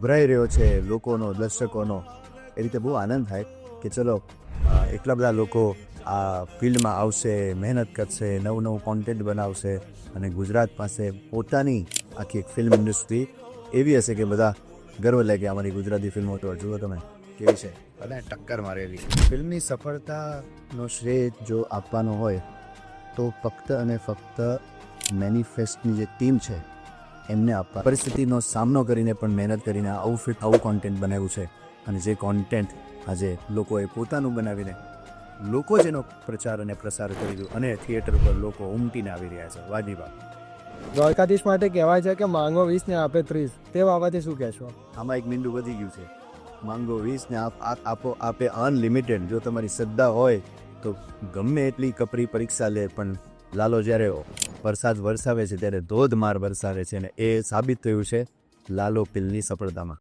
ભરાઈ રહ્યો છે લોકોનો, દર્શકોનો. એ રીતે બહુ આનંદ થાય કે ચલો એટલા બધા લોકો આ ફિલ્ડમાં આવશે, મહેનત કરશે, નવું નવું કોન્ટેન્ટ બનાવશે અને ગુજરાત પાસે પોતાની આખી એક ફિલ્મ ઇન્ડસ્ટ્રી એવી હશે કે બધા ગર્વ લે કે અમારી ગુજરાતી ફિલ્મો તો જુઓ તમે કેવી છે, બધાને ટક્કર મારેલી. ફિલ્મની સફળતાનો શ્રેય જો આપવાનો હોય તો ફક્ત અને ફક્ત મેનિફેસ્ટની જે ટીમ છે એમને આપવા. પરિસ્થિતિનો સામનો કરીને પણ મહેનત કરીને આવું કોન્ટેન્ટ બનાવ્યું છે અને જે કોન્ટેન્ટ આજે લોકોએ પોતાનું બનાવીને લોકો જેનો પ્રચાર અને પ્રસાર કરી દીધું અને થિયેટર પર લોકો ઉમટીને આવી રહ્યા છે. વાજી વાત. દ્વારકાધીશ માટે કહેવાય છે કે માંગો 20 ને આપે 30. તે બાબતે શું કહેશો? આમાં એક મીંડું વધી ગયું છે. માંગો 20 ને આપો આપે અનલિમિટેડ. જો તમારી શ્રદ્ધા હોય તો ગમે એટલી કપરી પરીક્ષા લે, પણ લાલો જ્યારે વરસાદ વરસાવે છે ત્યારે ધોધમાર વરસાવે છે અને એ સાબિત થયું છે લાલો પિલની સફળતામાં.